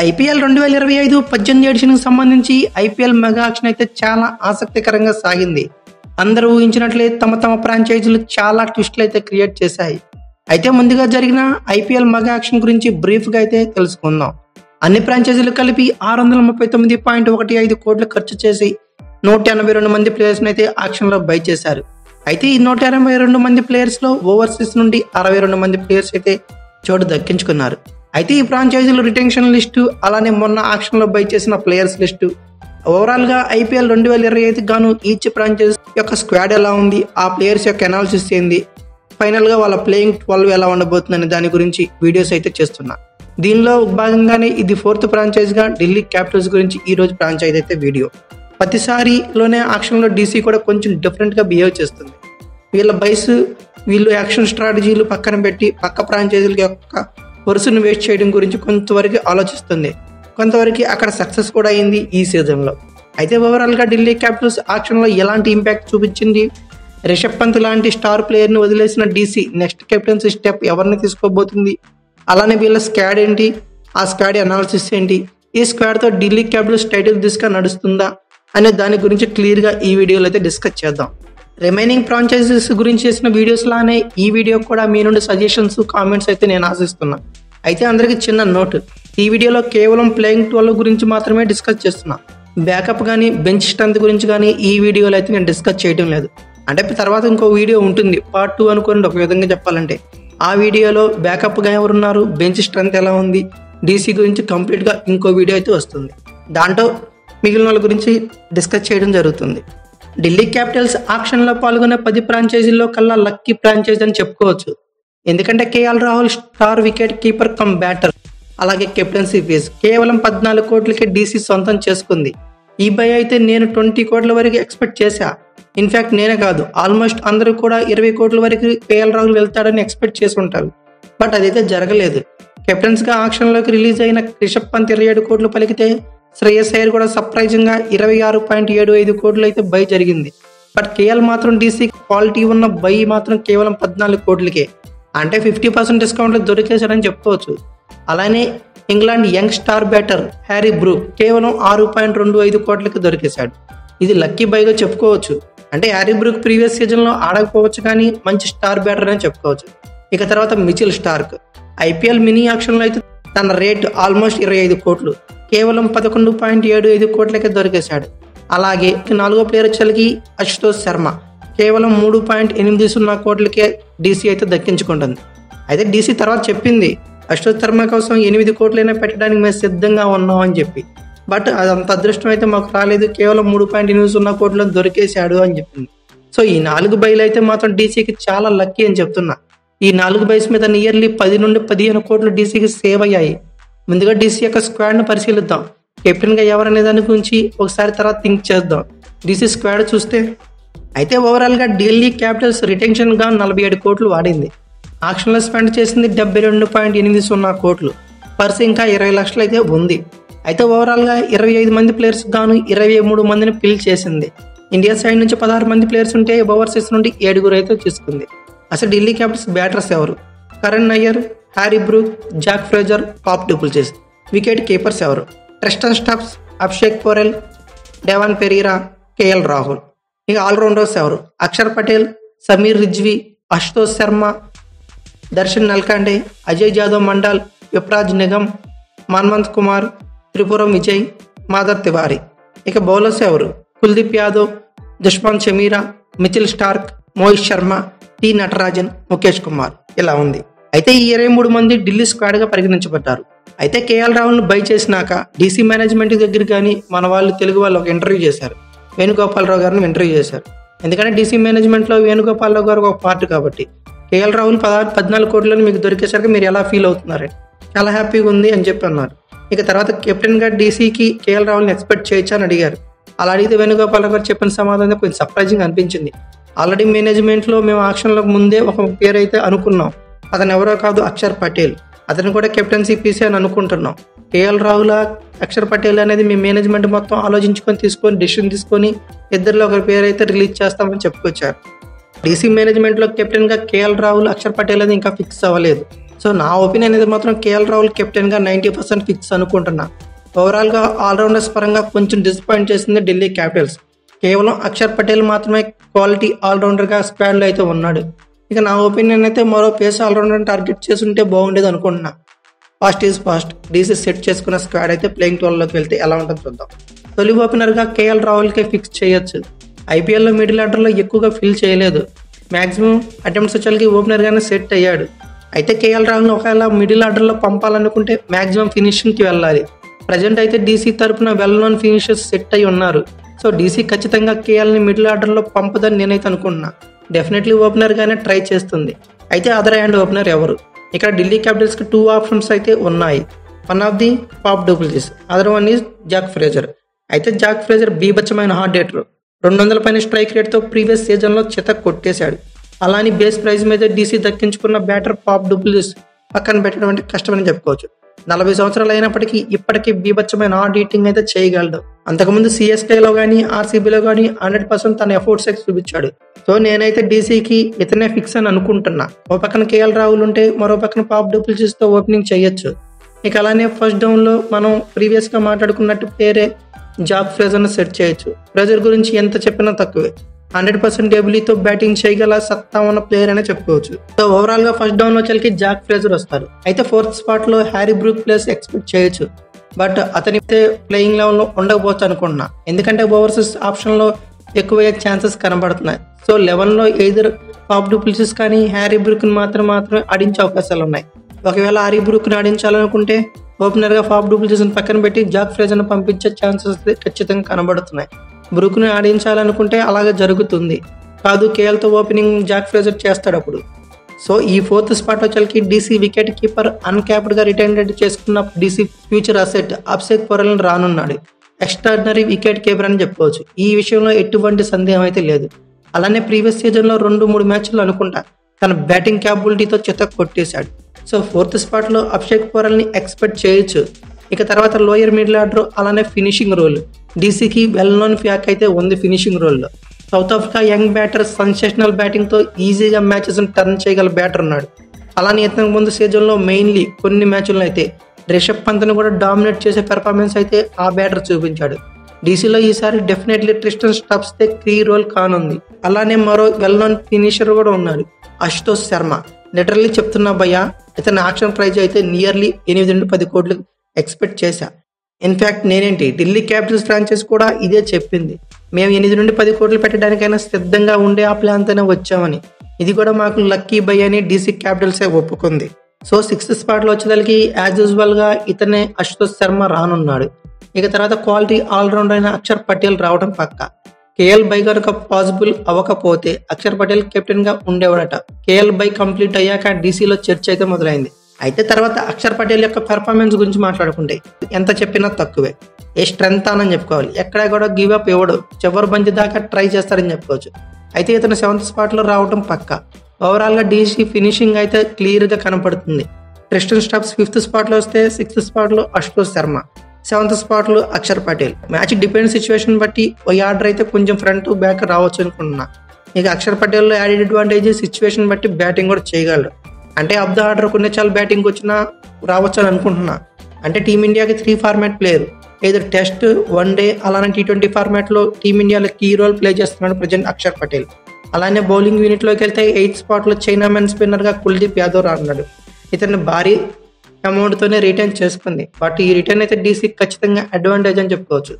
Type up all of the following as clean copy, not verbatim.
IPL 2025 18 ఎడిషన్కి సంబంధించి IPL mega action అయితే చాలా ఆసక్తికరంగా సాగింది. అందరూ ఊహించినట్లే తమ ఫ్రాంచైజీలు చాలా ట్విస్టులు అయితే క్రియేట్ చేశాయి. అయితే ముందుగా జరిగిన ఐపీఎల్ మెగా యాక్షన్ గురించి బ్రీఫ్గా అయితే తెలుసుకుందాం. అన్ని ఫ్రాంచైజీలు కలిపి 639.15 కోట్లు ఖర్చు చేసి 182 మంది ప్లేయర్స్ని అయితే యాక్షన్లో బై చేశారు. అయితే ఈ 182 మంది ప్లేయర్స్లో ఓవర్సీస్ నుండి 62 మంది ప్లేయర్స్ అయితే చోటు దక్కించుకున్నారు. అయితే ఈ ఫ్రాంచైజీలు రిటెన్షన్ లిస్టు, అలానే మొన్న యాక్షన్లో బై చేసిన ప్లేయర్స్ లిస్టు, ఓవరాల్గా ఐపీఎల్ 2025 గాను ఈచ్ ఫ్రాంచైజ్ యొక్క స్క్వాడ్ ఎలా ఉంది, ఆ ప్లేయర్స్ యొక్క అనాలిసిస్ ఏంది, ఫైనల్గా వాళ్ళ ప్లేయింగ్ 12 ఎలా ఉండబోతుందనే దాని గురించి వీడియోస్ అయితే చేస్తున్నా. దీనిలో భాగంగానే ఇది 4th ఫ్రాంచైజ్గా ఢిల్లీ క్యాపిటల్స్ గురించి ఈరోజు ఫ్రాంచైజ్ అయితే వీడియో. ప్రతిసారిలోనే యాక్షన్లో డీసీ కూడా కొంచెం డిఫరెంట్గా బిహేవ్ చేస్తుంది. వీళ్ళ బైస్, వీళ్ళు యాక్షన్ స్ట్రాటజీలు పక్కన పెట్టి పక్క ఫ్రాంచైజీల యొక్క వరుసను వేస్ట్ చేయడం గురించి కొంతవరకు ఆలోచిస్తుంది. కొంతవరకు అక్కడ సక్సెస్ కూడా అయింది ఈ సీజన్లో. అయితే ఓవరాల్గా ఢిల్లీ క్యాపిటల్స్ యాక్షన్లో ఎలాంటి ఇంపాక్ట్ చూపించింది, రిషబ్ పంత్ లాంటి స్టార్ ప్లేయర్ని వదిలేసిన డీసీ నెక్స్ట్ కెప్టెన్సీ స్టెప్ ఎవరిని తీసుకోబోతుంది, అలానే వీళ్ళ స్క్వాడ్ ఏంటి, ఆ స్క్వాడ్ అనాలిసిస్ ఏంటి, ఈ స్క్వాడ్తో ఢిల్లీ క్యాపిటల్స్ టైటిల్ దిశగా నడుస్తుందా అనే దాని గురించి క్లియర్గా ఈ వీడియోలో అయితే డిస్కస్ చేద్దాం. రిమైనింగ్ ఫ్రాంచైజెస్ గురించి చేసిన వీడియోస్ లానే ఈ వీడియో కూడా మీ నుండి సజెషన్స్, కామెంట్స్ అయితే నేను ఆశిస్తున్నా. అయితే అందరికీ చిన్న నోట్, ఈ వీడియోలో కేవలం ప్లేయింగ్ 12 గురించి మాత్రమే డిస్కస్ చేస్తున్నా. బ్యాకప్ కానీ బెంచ్ స్ట్రెంత్ గురించి కానీ ఈ వీడియోలో అయితే నేను డిస్కస్ చేయడం లేదు. అంటే తర్వాత ఇంకో వీడియో ఉంటుంది, పార్ట్ 2 అనుకోండి. ఒక విధంగా చెప్పాలంటే ఆ వీడియోలో బ్యాకప్గా ఎవరున్నారు, బెంచ్ స్ట్రెంత్ ఎలా ఉంది, డీసీ గురించి కంప్లీట్గా ఇంకో వీడియో అయితే వస్తుంది. దాంట్లో మిగిలిన వాళ్ళ గురించి డిస్కస్ చేయడం జరుగుతుంది. ఢిల్లీ క్యాపిటల్స్ యాక్షన్లో పాల్గొన్న 10 ఫ్రాంచైజీల్లో కల్లా లక్కీ ఫ్రాంచైజ్ అని చెప్పుకోవచ్చు. ఎందుకంటే KL Rahul star wicket keeper cum batter, అలాగే కెప్టెన్సీ ఫీజు కేవలం 14 కోట్లకే డీసీ సొంతం చేసుకుంది. ఈ బై అయితే నేను 20 కోట్ల వరకు ఎక్స్పెక్ట్ చేశా. ఇన్ఫ్యాక్ట్ నేనే కాదు, ఆల్మోస్ట్ అందరూ కూడా 20 కోట్ల వరకు కేఎల్ రాహుల్ వెళ్తాడని ఎక్స్పెక్ట్ చేసి ఉంటారు. బట్ అదైతే జరగలేదు. కెప్టెన్స్గా యాక్షన్లోకి రిలీజ్ అయిన రిషబ్ పంత్ 27 కోట్లు పలికితే శ్రేయస్ అయ్యర్ కూడా సర్ప్రైజింగ్గా 26.75 కోట్లు అయితే బై జరిగింది. బట్ కేఎల్ మాత్రం డీసీ క్వాలిటీ ఉన్న బై మాత్రం కేవలం 14 కోట్లకే, అంటే 50% డిస్కౌంట్లో దొరికేశాడని చెప్పుకోవచ్చు. అలానే England young star batter Harry Brook కేవలం 6.25 కోట్లకి దొరికేశాడు. ఇది లక్కీ బైగా చెప్పుకోవచ్చు. అంటే హ్యారీ బ్రూక్ ప్రీవియస్ సీజన్లో ఆడకపోవచ్చు కానీ మంచి స్టార్ బ్యాటర్ అని చెప్పుకోవచ్చు. ఇక తర్వాత మిచెల్ స్టార్క్ ఐపీఎల్ మినీ యాక్షన్లో అయితే తన రేట్ ఆల్మోస్ట్ 25 కోట్లు కేవలం 11.75 కోట్లకే దొరికేశాడు. అలాగే 4వ ప్లేయర్ వచ్చేసరికి అశుతోష్ శర్మ కేవలం 3.80 కోట్లకే డీసీ అయితే దక్కించుకుంటుంది. అయితే డీసీ తర్వాత చెప్పింది అశుతోష్ శర్మ కోసం 8 కోట్లైనా పెట్టడానికి మేము సిద్ధంగా ఉన్నాం అని చెప్పి. బట్ అదంత అదృష్టం అయితే మాకు రాలేదు, కేవలం 3.80 కోట్లను దొరికేశాడు అని చెప్పింది. సో ఈ 4 బైలు అయితే మాత్రం డీసీకి చాలా లక్కీ అని చెప్తున్నా. ఈ 4 బైస్ మీద నియర్లీ 10 నుండి 15 కోట్లు డీసీకి సేవ్ అయ్యాయి. ముందుగా డీసీ యొక్క స్క్వాడ్ను పరిశీలిద్దాం. కెప్టెన్గా ఎవరనే దాని గురించి ఒకసారి తర్వాత థింక్ చేద్దాం. డీసీ స్క్వాడ్ చూస్తే అయితే ఓవరాల్గా ఢిల్లీ క్యాపిటల్స్ రిటెన్షన్గా 47 కోట్లు వాడింది. యాక్షన్లో స్పెండ్ చేసింది 72.80 కోట్లు. పర్స్ ఇంకా 20 లక్షలు అయితే ఉంది. అయితే ఓవరాల్గా 25 మంది ప్లేయర్స్ గాను 23 మందిని పిల్ చేసింది. ఇండియా సైడ్ నుంచి 16 మంది ప్లేయర్స్ ఉంటే ఓవర్సీస్ నుండి 7 అయితే తీసుకుంది. అసలు ఢిల్లీ క్యాపిటల్స్ బ్యాటర్స్ ఎవరు? Karun Nair, Harry Brook, Jake Fraser, Faf du Plessis. Wicket keepers ఎవరు? Tristan Stubbs, Abhishek Porel, Donovan Ferreira, KL Rahul. ఇక ఆల్రౌండర్స్ ఎవరు? అక్షర్ పటేల్, సమీర్ రిజ్వీ, అశుతోష్ శర్మ, దర్శన్ నల్కాండే, అజయ్ జాదవ్ మండాల్, యువరాజ్ నిగమ్, మన్మంత్ కుమార్, త్రిపురం విజయ్, మాధర్ తివారీ. ఇక బౌలర్స్ ఎవరు? Kuldeep Yadav, Dushmantha Chameera, Mitchell Starc, Mohit Sharma, T Natarajan, Mukesh Kumar. ఇలా ఉంది. అయితే ఈ 23 మంది ఢిల్లీ స్క్వాడ్గా పరిగణించబడ్డారు. అయితే కేఎల్ రాహుల్ను బై చేసినాక డీసీ మేనేజ్మెంట్ దగ్గర కానీ మన వాళ్ళు తెలుగు వాళ్ళు ఒక ఇంటర్వ్యూ చేశారు. వేణుగోపాలరావు గారిని ఇంటర్వ్యూ చేశారు. ఎందుకంటే డీసీ మేనేజ్మెంట్లో వేణుగోపాలరావు గారు ఒక పార్ట్ కాబట్టి. కేఎల్ రాహుల్ 14 కోట్లను మీకు దొరికేసరికి మీరు ఎలా ఫీల్ అవుతున్నారని, చాలా హ్యాపీగా ఉంది అని చెప్పి అన్నారు. ఇక తర్వాత కెప్టెన్గా డీసీకి కేఎల్ రాహుల్ని ఎక్స్పెక్ట్ చేయొచ్చా అని అడిగారు. అలా అడిగితే వేణుగోపాలరావు గారు చెప్పిన సమాధానం కొంచెం సర్ప్రైజింగ్ అనిపించింది. ఆల్రెడీ మేనేజ్మెంట్లో మేము యాక్షన్లకు ముందే ఒక పేరు అయితే అనుకున్నాం. అతను ఎవరో కాదు, అక్షర్ పటేల్. అతను కూడా కెప్టెన్సీ పీసీ అని అనుకుంటున్నాం. కేఎల్ రాహుల్, అక్షర్ పటేల్ అనేది మీ మేనేజ్మెంట్ మొత్తం ఆలోచించుకొని డెసిషన్ తీసుకొని ఇద్దరిలో ఒకరి పేరు అయితే రిలీజ్ చేస్తామని చెప్పుకొచ్చారు. డీసీ మేనేజ్మెంట్లో కెప్టెన్గా కేఎల్ రాహుల్, అక్షర్ పటేల్ అనేది ఇంకా ఫిక్స్ అవ్వలేదు. సో నా ఒపీనియన్ అనేది మాత్రం కేఎల్ రాహుల్ కెప్టెన్గా 90% ఫిక్స్ అనుకుంటున్నా. ఓవరాల్గా ఆల్రౌండర్స్ పరంగా కొంచెం డిసప్పాయింట్ చేసింది ఢిల్లీ క్యాపిటల్స్. కేవలం అక్షర్ పటేల్ మాత్రమే క్వాలిటీ ఆల్రౌండర్గా స్క్వాడ్లో అయితే ఉన్నాడు. ఇక నా ఒపీనియన్ అయితే మరో పేస్ ఆల్రౌండర్ టార్గెట్ చేసి ఉంటే బాగుండేది అనుకుంటున్నా. Fast is fast DC set చేసుకున్న స్క్వాడ్ అయితే ప్లేయింగ్ 12లోకి వెళ్తే ఎలా ఉంటుందో చూద్దాం. తొలి ఓపెనర్గా కేఎల్ రాహుల్కే ఫిక్స్ చేయొచ్చు. ఐపీఎల్లో మిడిల్ ఆర్డర్లో ఎక్కువగా ఫిల్ చేయలేదు. మ్యాక్సిమం అటెంప్ట్స్ వచ్చేకి ఓపెనర్గానే సెట్ అయ్యాడు. అయితే కేఎల్ రాహుల్ని ఒకవేళ మిడిల్ ఆర్డర్లో పంపాలనుకుంటే మ్యాక్సిమం ఫినిషింగ్కి వెళ్ళాలి. ప్రజెంట్ అయితే డీసీ తరపున వెల్ నోన్ ఫినిషర్స్ సెట్ అయి ఉన్నారు. సో డీసీ ఖచ్చితంగా కేఎల్ని మిడిల్ ఆర్డర్లో పంపదని నేనైతే అనుకుంటున్నా. డెఫినెట్లీ ఓపెనర్గానే ట్రై చేస్తుంది. అయితే అదర్ హ్యాండ్ ఓపెనర్ ఎవరు? ఇక్కడ ఢిల్లీ క్యాపిటల్స్కి 2 ఆప్షన్స్ అయితే ఉన్నాయి. One of the Faf du Plessis, other one is Jake Fraser. అయితే జాక్ ఫ్రేజర్ బీభత్సమైన హార్డ్ హిట్టర్. 200 పైన స్ట్రైక్ రేట్తో ప్రీవియస్ సీజన్లో చెత్త కొట్టేశాడు. అలాని బేస్ ప్రైజ్ మీద డీసీ దక్కించుకున్న బ్యాటర్ పాప్ డూప్లెసిస్ పక్కన పెట్టడం అంటే కష్టమని చెప్పుకోవచ్చు. 40 సంవత్సరాలు అయినప్పటికీ ఇప్పటికీ బీభత్సమైన హార్డ్ హీటింగ్ అయితే చేయగలడు. అంతకుముందు సిఎస్కేలో కానీ ఆర్సీబీలో కానీ 100% తన ఎఫర్ట్స్ అయితే చూపించాడు. సో నేనైతే డీసీకి ఇతనే ఫిక్స్ అని అనుకుంటున్నా. ఓ పక్కన కేఎల్ రాహుల్ ఉంటే మరో పక్కన పాప్ డూప్లెసిస్తో ఓపెనింగ్ చేయొచ్చు. ఇక అలానే ఫస్ట్ డౌన్లో మనం ప్రీవియస్గా మాట్లాడుకున్నట్టు పేరే జాక్ ఫ్రేజర్ను సెట్ చేయొచ్చు. ఫ్రేజర్ గురించి ఎంత చెప్పినా తక్కువే. 100% ఎబిలిటీతో బ్యాటింగ్ చేయగల సత్తా ఉన్న ప్లేయర్ అనే చెప్పుకోవచ్చు. సో ఓవరాల్ గా ఫస్ట్ డౌన్ వచ్చేకి జాక్ ఫ్రేజర్ వస్తారు. అయితే 4th స్పాట్ లో హ్యారీ బ్రూక్ ప్లేస్ ఎక్స్పెక్ట్ చేయొచ్చు. బట్ అతని ప్లేయింగ్ లెవెల్ లో ఉండకపోవచ్చు అనుకుంటున్నా. ఎందుకంటే ఓవర్సీస్ ఆప్షన్ లో ఎక్కువ ఛాన్సెస్ కనబడుతున్నాయి. సో 11లో ఎయిదర్ పాప్ డూప్లెసిస్ కానీ హ్యారీ బ్రూక్ ని మాత్రమే ఆడించే అవకాశాలు ఉన్నాయి. ఒకవేళ హ్యారీ బ్రూక్ ని ఆడించాలనుకుంటే ఓపెనర్ గా పాప్ డూప్లెసిస్ పక్కన పెట్టి జాక్ ఫ్రేజర్ ని పంపించే ఛాన్సెస్ ఖచ్చితంగా కనబడుతున్నాయి. బ్రూక్ని ఆడించాలనుకుంటే అలాగే జరుగుతుంది. కాదు కేఎల్తో ఓపెనింగ్ జాక్ ఫ్రేజర్ చేస్తాడు అప్పుడు. సో ఈ 4th స్పాట్ వచ్చేకి డీసీ వికెట్ కీపర్ అన్క్యాప్డ్గా రిటైర్మెంట్ చేసుకున్న డీసీ ఫ్యూచర్ అసెట్ అభిషేక్ పొరల్ని రానున్నాడు. ఎక్స్ట్రాడినరీ వికెట్ కీపర్ అని చెప్పుకోవచ్చు. ఈ విషయంలో ఎటువంటి సందేహం అయితే లేదు. అలానే ప్రీవియస్ సీజన్లో 2-3 మ్యాచ్లు అనుకుంటా తన బ్యాటింగ్ క్యాపబిలిటీతో చెత్త కొట్టేశాడు. సో 4th స్పాట్లో అభిషేక్ పొరల్ని ఎక్స్పెక్ట్ చేయొచ్చు. ఇక తర్వాత లోయర్ మిడిల్ ఆర్డర్ అలానే ఫినిషింగ్ రోల్ డీసీకి వెల్ నోన్ ఫ్యాక్ అయితే ఉంది. ఫినిషింగ్ రోల్లో South Africa young batter sensational బ్యాటింగ్తో ఈజీగా మ్యాచెస్ టర్న్ చేయగల బ్యాటర్ ఉన్నాడు. అలానే ఇతనికి ముందు సీజన్లో మెయిన్లీ కొన్ని మ్యాచ్లను అయితే రిషబ్ పంత్ని కూడా డామినేట్ చేసే పెర్ఫార్మెన్స్ అయితే ఆ బ్యాటర్ చూపించాడు. డీసీలో ఈసారి definitely Tristan Stubbs key role కానుంది. అలానే మరో వెల్ నోన్ ఫినిషర్ కూడా ఉన్నాడు, అశుతోష్ శర్మ. లిటరల్లీ చెప్తున్నా భయ్యా, ఇతని ఆక్షన్ ప్రైజ్ అయితే నియర్లీ 8-10 కోట్లు ఎక్స్పెక్ట్ చేశా. ఇన్ఫ్యాక్ట్ నేనేంటి ఢిల్లీ క్యాపిటల్స్ ఫ్రాంచైజ్ కూడా ఇదే చెప్పింది. మేము 8-10 కోట్లు పెట్టడానికైనా సిద్ధంగా ఉండే ఆ ప్లాన్తోనే వచ్చామని. ఇది కూడా మాకు లక్కీ బై అని డీసీ క్యాపిటల్సే ఒప్పుకుంది. సో 6th స్పాట్లో వచ్చేదానికి యాజ్ యూజువల్గా ఇతనే అశుతోష్ శర్మ రానున్నాడు. ఇక తర్వాత క్వాలిటీ ఆల్రౌండర్ అయిన అక్షర్ పటేల్ రావడం పక్క. కేఎల్ బై కనుక పాసిబుల్ అవ్వకపోతే అక్షర్ పటేల్ కెప్టెన్గా ఉండేవాడట. కేఎల్ బై కంప్లీట్ అయ్యాక డీసీలో చర్చ అయితే మొదలైంది. అయితే తర్వాత అక్షర్ పటేల్ యొక్క పెర్ఫార్మెన్స్ గురించి మాట్లాడుకుంటే ఎంత చెప్పినా తక్కువే. ఏ స్ట్రెంత్ అని చెప్పుకోవాలి. ఎక్కడ కూడా గివ్ అప్ ఇవ్వడు. చివరి బంతి దాకా ట్రై చేస్తారని చెప్పుకోవచ్చు. అయితే ఇతను 7th స్పాట్లో రావడం పక్క. ఓవరాల్గా డీసీ ఫినిషింగ్ అయితే క్లియర్గా కనపడుతుంది. ట్రిస్టన్ స్టబ్స్ 5th స్పాట్లో వస్తే 6th స్పాట్లో అశుతోష్ శర్మ, 7th స్పాట్లో Axar Patel. Match depend situation బట్టి ఓ ఆర్డర్ అయితే కొంచెం ఫ్రంట్ బ్యాక్ రావచ్చు అనుకుంటున్నా. ఇక అక్షర్ పటేల్లో యాడెడ్ అడ్వాంటేజ్ సిచ్యువేషన్ బట్టి బ్యాటింగ్ కూడా చేయగలడు. అంటే ఆఫ్ ద ఆర్డర్ కొన్ని చాలా బ్యాటింగ్ వచ్చినా రావచ్చు అని అనుకుంటున్నా. అంటే టీమిండియాకి 3 ఫార్మాట్ ప్లేయర్, ఏదో టెస్ట్, వన్డే అలానే T20 ఫార్మాట్లో టీమిండియాలో కీ రోల్ ప్లే చేస్తున్నాడు ప్రజెంట్ అక్షర్ పటేల్. అలానే బౌలింగ్ యూనిట్లోకి వెళ్తే 8th స్పాట్లో చైనా మెన్ స్పిన్నర్గా కుల్దీప్ యాదవ్ రానున్నాడు. ఇతన్ని భారీ అమౌంట్తోనే రిటైన్ చేసుకుంది. బట్ ఈ రిటర్న్ అయితే డీసీకి ఖచ్చితంగా అడ్వాంటేజ్ అని చెప్పుకోవచ్చు.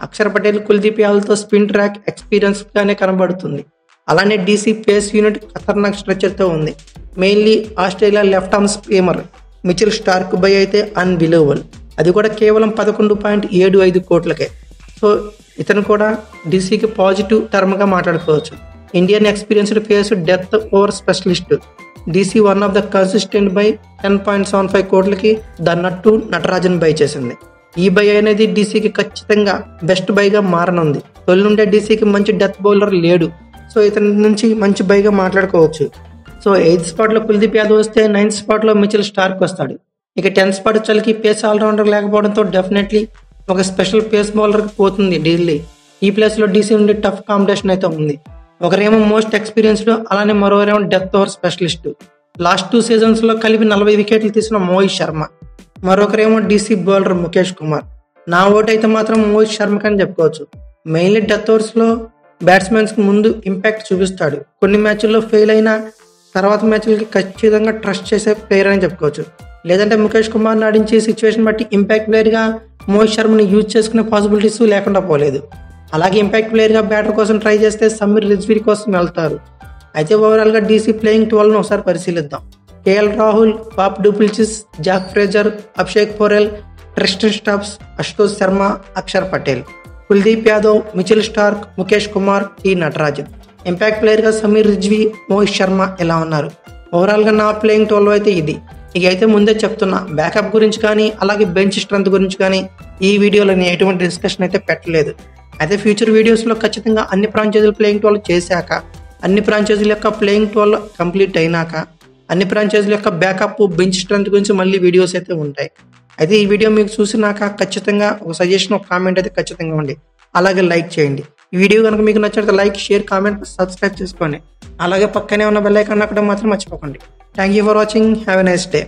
అక్షర్ పటేల్ కుల్దీప్ యాదవ్తో స్పిన్ ట్రాక్ ఎక్స్పీరియన్స్గానే కనబడుతుంది. అలానే డీసీ పేస్ యూనిట్ ఖతర్నాక్ స్ట్రక్చర్తో ఉంది. Mainly Australia left arm spinner Mitchell Starc by అయితే అన్బిలీవబుల్. అది కూడా కేవలం 11.75 కోట్లకే. సో ఇతను కూడా డీసీకి పాజిటివ్ టర్మ్గా మాట్లాడుకోవచ్చు. Indian experienced face death over specialist. DC one of the consistent by 10.75 కోట్లకి ద నట్టు నటరాజన్ బై చేసింది. ఈ బై అనేది డీసీకి ఖచ్చితంగా బెస్ట్ బైగా మారనుంది. తొలి నుండే డీసీకి మంచి డెత్ బౌలర్ లేడు. సో ఇతని నుంచి మంచి బైగా మాట్లాడుకోవచ్చు. సో 8th స్పాట్లో కుల్దీప్ యాదవ్ వస్తే 9th స్పాట్లో మిచెల్ స్టార్క్ వస్తాడు. ఇక 10th స్పాట్ వచ్చేకి పేస్ ఆల్రౌండర్ లేకపోవడంతో డెఫినెట్లీ ఒక స్పెషల్ పేస్ బౌలర్కి పోతుంది ఢిల్లీ. ఈ ప్లేస్లో డీసీ నుండి టఫ్ కాంపిటీషన్ అయితే ఉంది. ఒకరేమో మోస్ట్ ఎక్స్పీరియన్స్డ్, అలానే మరోరేమో డెత్ ఓవర్ స్పెషలిస్ట్. లాస్ట్ 2 సీజన్స్లో కలిపి 40 వికెట్లు తీసిన మోహిత్ శర్మ. మరొకరేమో డీసీ బౌలర్ ముఖేష్ కుమార్. నా ఓటు అయితే మాత్రం మోహిత్ శర్మకి అని చెప్పుకోవచ్చు. మెయిన్లీ డెత్ ఓవర్స్లో బ్యాట్స్మెన్స్కి ముందు ఇంపాక్ట్ చూపిస్తాడు. కొన్ని మ్యాచ్ల్లో ఫెయిల్ అయినా తర్వాత మ్యాచ్లకి ఖచ్చితంగా ట్రస్ట్ చేసే ప్లేయర్ అని చెప్పుకోవచ్చు. లేదంటే ముఖేష్ కుమార్ని ఆడించే సిచ్యువేషన్ బట్టి ఇంపాక్ట్ ప్లేయర్గా మోహిత్ శర్మని యూజ్ చేసుకునే పాసిబిలిటీస్ లేకుండా పోలేదు. అలాగే ఇంపాక్ట్ ప్లేయర్గా బ్యాటర్ కోసం ట్రై చేస్తే సమీర్ రిజ్వీ కోసం వెళ్తారు. అయితే ఓవరాల్గా డీసీ ప్లేయింగ్ 12ను ఒకసారి పరిశీలిద్దాం. KL Rahul, Faf du Plessis, Jake Fraser, Abhishek Porel, Tristan Stubbs, Ashutosh Sharma, Axar Patel, Kuldeep Yadav, Mitchell Starc, Mukesh Kumar, T Natarajan. Impact ప్లేయర్గా సమీర్ రిజ్వీ, మోహిత్ శర్మ ఇలా ఉన్నారు. ఓవరాల్గా నా ప్లేయింగ్ 12 అయితే ఇది. ఇక అయితే ముందే చెప్తున్నా, బ్యాకప్ గురించి కానీ అలాగే బెంచ్ స్ట్రెంత్ గురించి కానీ ఈ వీడియోలో నేను ఎటువంటి డిస్కషన్ అయితే పెట్టలేదు. అయితే ఫ్యూచర్ వీడియోస్లో ఖచ్చితంగా అన్ని ఫ్రాంచైజీలు ప్లేయింగ్ 12 చేశాక, అన్ని ఫ్రాంచైజీల యొక్క ప్లేయింగ్ 12 కంప్లీట్ అయినాక, అన్ని ఫ్రాంచైజీల యొక్క బ్యాకప్ బెంచ్ స్ట్రెంత్ గురించి మళ్ళీ వీడియోస్ అయితే ఉంటాయి. అయితే ఈ వీడియో మీకు చూసినాక ఖచ్చితంగా ఒక సజెషన్, ఒక కామెంట్ అయితే ఖచ్చితంగా ఉంది. అలాగే లైక్ చేయండి. ఈ వీడియో కనుక మీకు నచ్చితే లైక్, షేర్, కామెంట్, సబ్స్క్రైబ్ చేసుకోండి. అలాగే పక్కనే ఉన్న బెల్ ఐకాన్ నొక్కడం మాత్రం మర్చిపోకండి. Thank you for watching. Have a nice day.